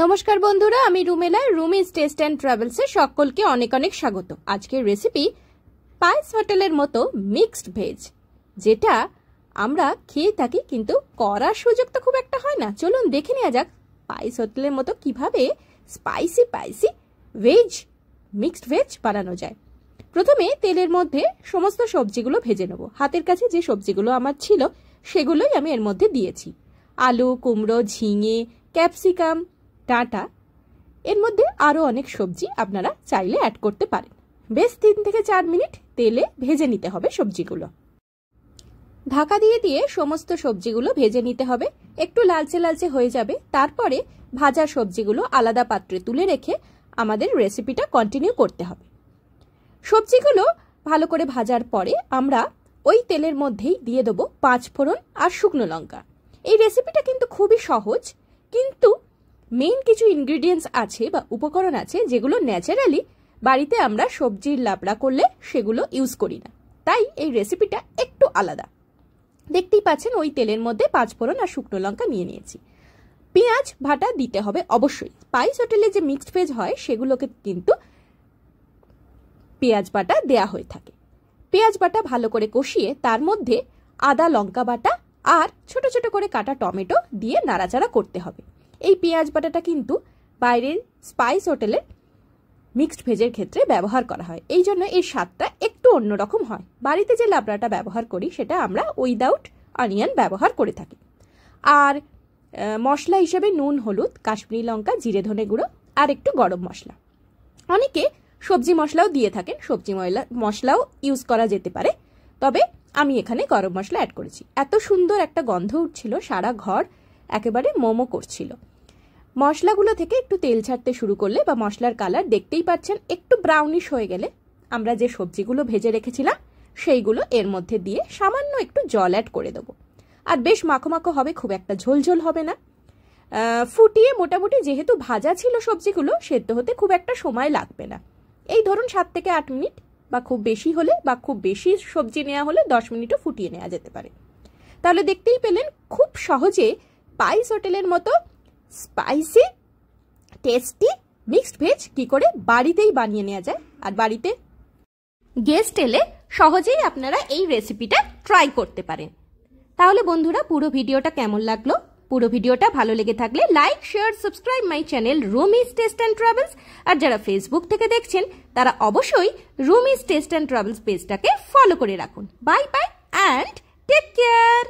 নমস্কার বন্ধুরা, আমি রুমেলা। রুমিজ টেস্ট অ্যান্ড ট্রাভেলসে সকলকে অনেক অনেক স্বাগত। আজকের রেসিপি পায়েস হোটেলের মতো মিক্সড ভেজ, যেটা আমরা খেয়ে থাকি কিন্তু করার সুযোগ তো খুব একটা হয় না। চলুন দেখে নেওয়া যাক পায়েস হোটেলের মতো কিভাবে স্পাইসি মিক্সড ভেজ বানানো যায়। প্রথমে তেলের মধ্যে সমস্ত সবজিগুলো ভেজে নেব। হাতের কাছে যে সবজিগুলো আমার ছিল সেগুলোই আমি এর মধ্যে দিয়েছি। আলু, কুমড়ো, ঝিঙে, ক্যাপসিকাম, ডাঁটা, এর মধ্যে আরও অনেক সবজি আপনারা চাইলে অ্যাড করতে পারেন। বেশ 3 থেকে 4 মিনিট তেলে ভেজে নিতে হবে সবজিগুলো। ঢাকা দিয়ে দিয়ে সমস্ত সবজিগুলো ভেজে নিতে হবে। একটু লালচে লালচে হয়ে যাবে, তারপরে ভাজা সবজিগুলো আলাদা পাত্রে তুলে রেখে আমাদের রেসিপিটা কন্টিনিউ করতে হবে। সবজিগুলো ভালো করে ভাজার পরে আমরা ওই তেলের মধ্যেই দিয়ে দেবো 5 ফোড়ন আর শুকনো লঙ্কা। এই রেসিপিটা কিন্তু খুবই সহজ, কিন্তু মেইন কিছু ইনগ্রিডিয়েন্টস আছে বা উপকরণ আছে যেগুলো ন্যাচারালি বাড়িতে আমরা সবজির লাবড়া করলে সেগুলো ইউজ করি না, তাই এই রেসিপিটা একটু আলাদা। দেখতেই পাচ্ছেন ওই তেলের মধ্যে 5 ফোড়ন আর শুকনো লঙ্কা নিয়ে নিয়েছি। পেঁয়াজ ভাটা দিতে হবে অবশ্যই। পায়েস হোটেলে যে মিক্সড ভেজ হয় সেগুলোকে কিন্তু পেঁয়াজ বাটা দেয়া হয়ে থাকে। পেঁয়াজ বাটা ভালো করে কষিয়ে তার মধ্যে আদা, লঙ্কা বাটা আর ছোট ছোট করে কাটা টমেটো দিয়ে নাড়াচাড়া করতে হবে। এই পেঁয়াজ বাটাটা কিন্তু বাইরের স্পাইস হোটেলে মিক্সড ভেজের ক্ষেত্রে ব্যবহার করা হয়, এই জন্য এর স্বাদটা একটু অন্যরকম হয়। বাড়িতে যে লাবড়াটা ব্যবহার করি সেটা আমরা উইদাউট অনিয়ন ব্যবহার করে থাকি। আর মশলা হিসেবে নুন, হলুদ, কাশ্মীরি লঙ্কা, জিরে ধনে গুঁড়ো আর একটু গরম মশলা। অনেকে সবজি মশলাও দিয়ে থাকেন, সবজি মশলাও ইউজ করা যেতে পারে, তবে আমি এখানে গরম মশলা অ্যাড করেছি। এত সুন্দর একটা গন্ধ উঠছিল, সারা ঘর একেবারে মোমো করছিল। মশলাগুলো থেকে একটু তেল ছাড়তে শুরু করলে বা মশলার কালার দেখতেই পাচ্ছেন একটু ব্রাউনিশ হয়ে গেলে আমরা যে সবজিগুলো ভেজে রেখেছিলাম সেইগুলো এর মধ্যে দিয়ে সামান্য একটু জল অ্যাড করে দেবো। আর বেশ মাখো মাখো হবে, খুব একটা ঝোলঝোল হবে না। ফুটিয়ে মোটামুটি যেহেতু ভাজা ছিল সবজিগুলো, সেদ্ধ হতে খুব একটা সময় লাগবে না। এই ধরুন 7 থেকে 8 মিনিট, বা খুব বেশি হলে বা খুব বেশি সবজি নেওয়া হলে 10 মিনিটও ফুটিয়ে নেওয়া যেতে পারে। তাহলে দেখতেই পেলেন খুব সহজে পায়েস হোটেলের মতো স্পাইসি টেস্টি মিক্সড ভেজ কি করে বাড়িতেই বানিয়ে নেওয়া যায়। আর বাড়িতে গেস্ট এলে সহজেই আপনারা এই রেসিপিটা ট্রাই করতে পারেন। তাহলে বন্ধুরা, পুরো ভিডিওটা কেমন লাগলো? পুরো ভিডিওটা ভালো লেগে থাকলে like, share, subscribe my channel Rumi's taste and travels. আর যারা ফেসবুক থেকে দেখছেন তারা অবশ্যই রুমিজ টেস্ট অ্যান্ড ট্রাভেলস পেজটাকে ফলো করে রাখুন। Bye bye and take care.